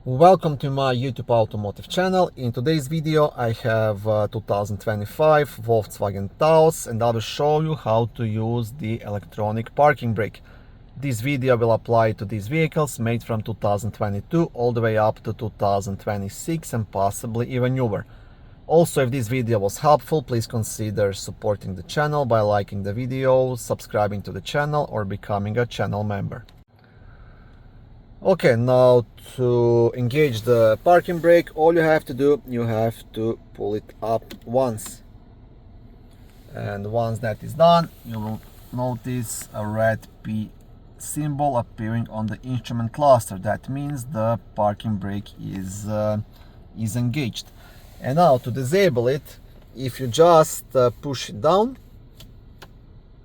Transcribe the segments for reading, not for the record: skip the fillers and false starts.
Welcome to my YouTube automotive channel. In today's video I have 2025 Volkswagen Taos and I will show you how to use the electronic parking brake. This video will apply to these vehicles made from 2022 all the way up to 2026 and possibly even newer. Also, if this video was helpful, please consider supporting the channel by liking the video, subscribing to the channel or becoming a channel member. Okay, now to engage the parking brake, all you have to do, you have to pull it up once. And once that is done, you will notice a red P symbol appearing on the instrument cluster. That means the parking brake is engaged. And now to disable it, if you just push it down,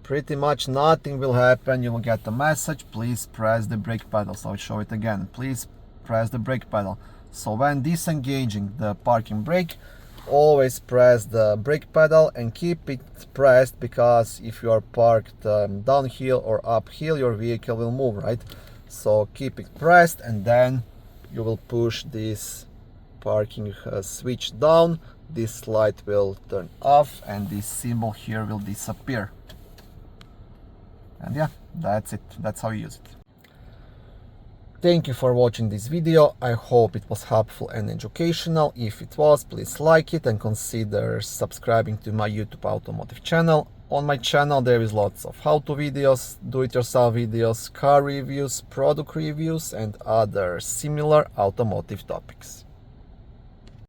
pretty much nothing will happen. You will get a message, please press the brake pedal. So I'll show it again, please press the brake pedal. So when disengaging the parking brake, always press the brake pedal and keep it pressed, because if you are parked downhill or uphill, your vehicle will move, right? So keep it pressed and then you will push this parking switch down. This light will turn off and this symbol here will disappear. And yeah, that's it. That's how you use it. Thank you for watching this video. I hope it was helpful and educational. If it was, please like it and consider subscribing to my YouTube automotive channel. On my channel there is lots of how-to videos, do-it-yourself videos, car reviews, product reviews and other similar automotive topics.